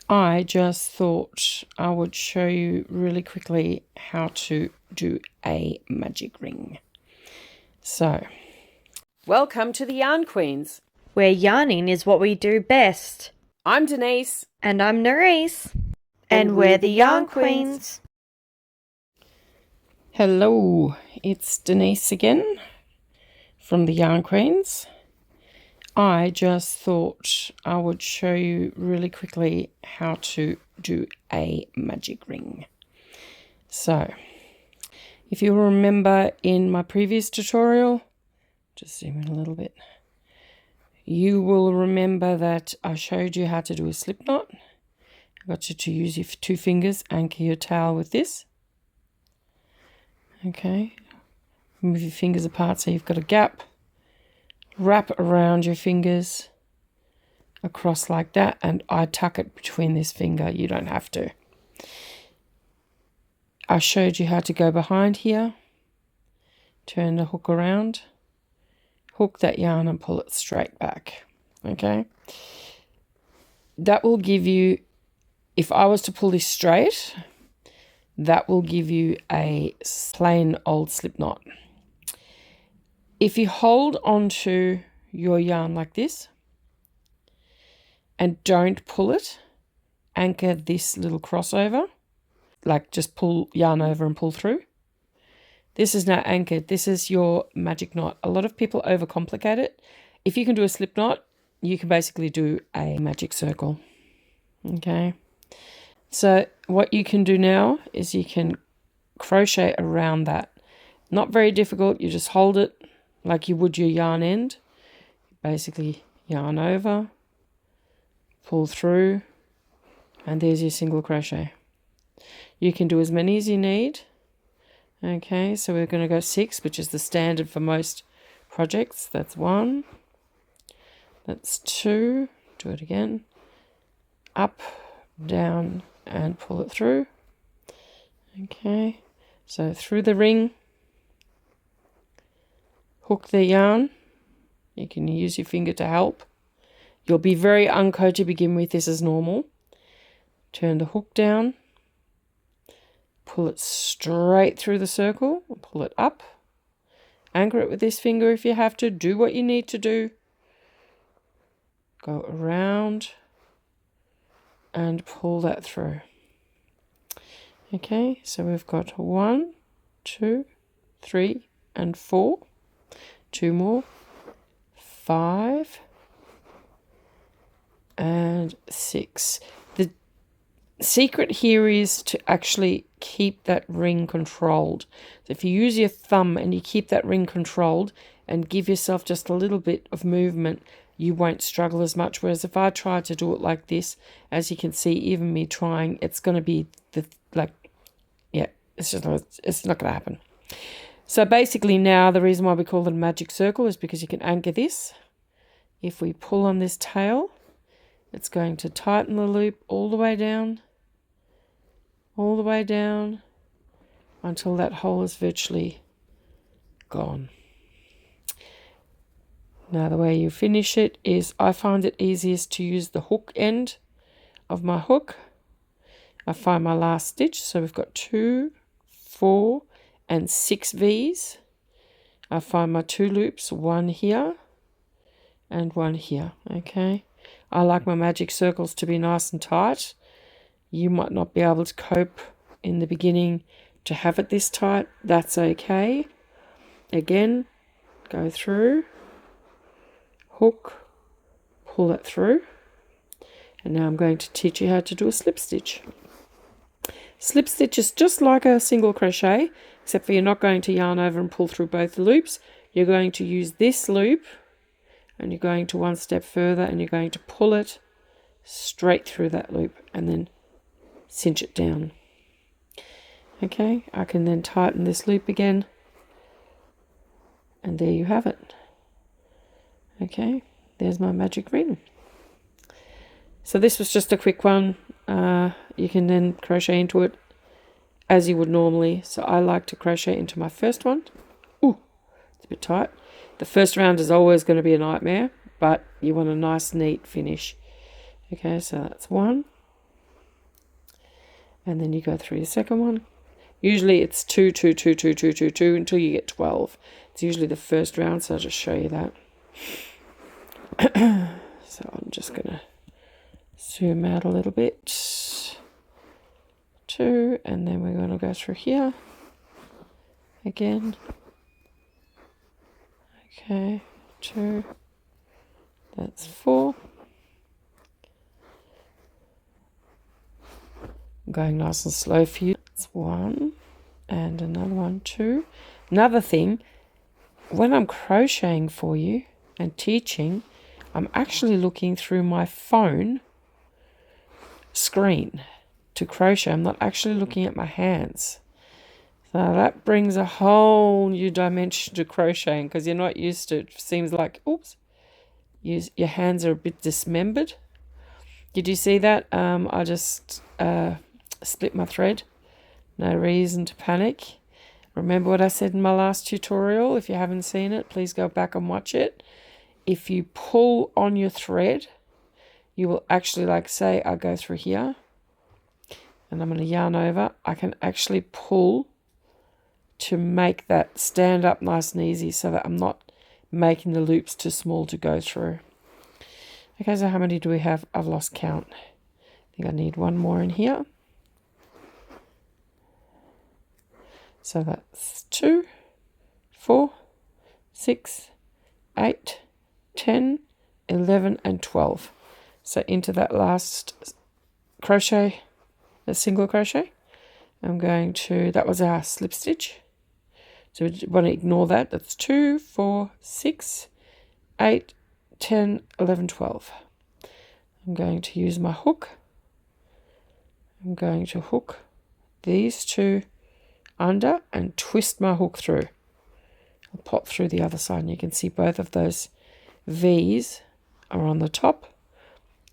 I just thought I would show you really quickly how to do a magic ring. So, welcome to the Yarn Queens, where yarning is what we do best. I'm Denise. And I'm Narece. And we're the Yarn Queens. Hello, it's Denise again from the Yarn Queens. I just thought I would show you really quickly how to do a magic ring. So, if you remember in my previous tutorial, just zoom in a little bit, you will remember that I showed you how to do a slip knot. I got you to use your 2 fingers, anchor your tail with this. Okay, move your fingers apart so you've got a gap. Wrap around your fingers across like that, and I tuck it between this finger. You don't have to. I showed you how to go behind here, turn the hook around, hook that yarn and pull it straight back. Okay, that will give you, if I was to pull this straight, that will give you a plain old slip knot. If you hold onto your yarn like this and don't pull it, anchor this little crossover, like just pull yarn over and pull through. This is now anchored. This is your magic knot. A lot of people overcomplicate it. If you can do a slip knot, you can basically do a magic circle. Okay. So what you can do now is you can crochet around that. Not very difficult. You just hold it like you would your yarn end. Basically yarn over, pull through, and there's your single crochet. You can do as many as you need. Okay, so we're going to go 6, which is the standard for most projects. That's 1. That's 2. Do it again. Up, down, and pull it through. Okay, so through the ring, hook the yarn. You can use your finger to help. You'll be very unco to begin with. This is normal. Turn the hook down. Pull it straight through the circle. Pull it up. Anchor it with this finger if you have to. Do what you need to do. Go around and pull that through. Okay, so we've got 1, 2, 3, and 4. 2 more, 5, and 6. The secret here is to actually keep that ring controlled. So if you use your thumb and you keep that ring controlled and give yourself just a little bit of movement, you won't struggle as much. Whereas if I try to do it like this, as you can see, even me trying, it's going to be it's not going to happen. So basically now the reason why we call it a magic circle is because you can anchor this. If we pull on this tail, it's going to tighten the loop all the way down until that hole is virtually gone. Now the way you finish it is, I find it easiest to use the hook end of my hook. I find my last stitch, so we've got 2, 4, and 6 V's. I find my 2 loops, 1 here and 1 here. Okay, I like my magic circles to be nice and tight. You might not be able to cope in the beginning to have it this tight. That's okay. Again, go through, hook, pull it through, and now I'm going to teach you how to do a slip stitch. Slip stitch is just like a single crochet, except for you're not going to yarn over and pull through both loops. You're going to use this loop and you're going to one step further and you're going to pull it straight through that loop and then cinch it down. Okay, I can then tighten this loop again and there you have it. Okay, there's my magic ring. So this was just a quick one. You can then crochet into it as you would normally. So I like to crochet into my first one. Ooh, it's a bit tight. The first round is always going to be a nightmare, but you want a nice neat finish. Okay, so that's 1, And then you go through your second one. Usually it's 2, 2, 2, 2, 2, 2, 2 until you get 12. It's usually the first round, so I'll just show you that. So I'm just going to zoom out a little bit. 2, and then we're going to go through here again. Okay, 2. That's 4. I'm going nice and slow for you. It's 1 and another one, 2. Another thing, when I'm crocheting for you and teaching, I'm actually looking through my phone screen to crochet. I'm not actually looking at my hands. So that brings a whole new dimension to crocheting because you're not used to it. It seems like, oops, your hands are a bit dismembered. Did you see that? I just split my thread. No reason to panic. Remember what I said in my last tutorial? If you haven't seen it, please go back and watch it. If you pull on your thread, you will actually, like say I go through here and I'm going to yarn over, I can actually pull to make that stand up nice and easy so that I'm not making the loops too small to go through. Okay, so how many do we have? I've lost count. I think I need one more in here. So that's 2, 4, 6, 8, 10, 11, and 12. So into that last crochet, the single crochet, I'm going to, that was our slip stitch. So we want to ignore that. That's 2, 4, 6, 8, 10, 11, 12. I'm going to use my hook. I'm going to hook these 2 under and twist my hook through. I'll pop through the other side and you can see both of those V's are on the top.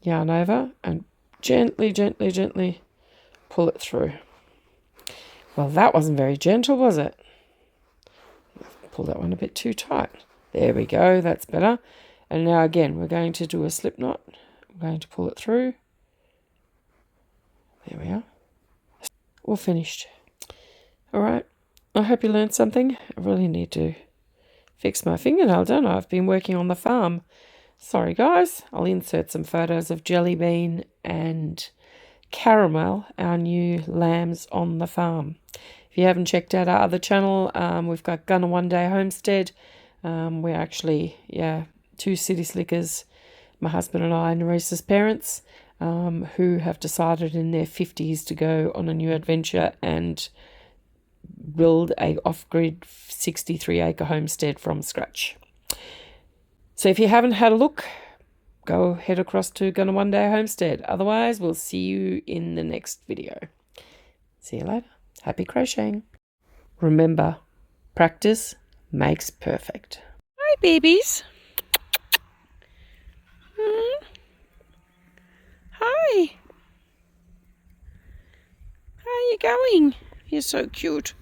Yarn over and gently, gently, gently pull it through. Well, that wasn't very gentle, was it? Pull that one a bit too tight. There we go, that's better. And now again, we're going to do a slip knot. I'm going to pull it through. There we are. All finished. All right, I hope you learned something. I really need to fix my fingernail, don't I? I've been working on the farm. Sorry, guys. I'll insert some photos of Jelly Bean and Caramel, our new lambs on the farm. If you haven't checked out our other channel, we've got Gunner One Day Homestead. We're actually, 2 city slickers, my husband and I, and Narese's parents, who have decided in their 50s to go on a new adventure and build a off-grid 63-acre homestead from scratch. So if you haven't had a look, go head across to Gunner One Day Homestead. Otherwise, we'll see you in the next video. See you later. Happy crocheting. Remember, practice makes perfect. Hi, babies. Hi. How are you going? You're so cute.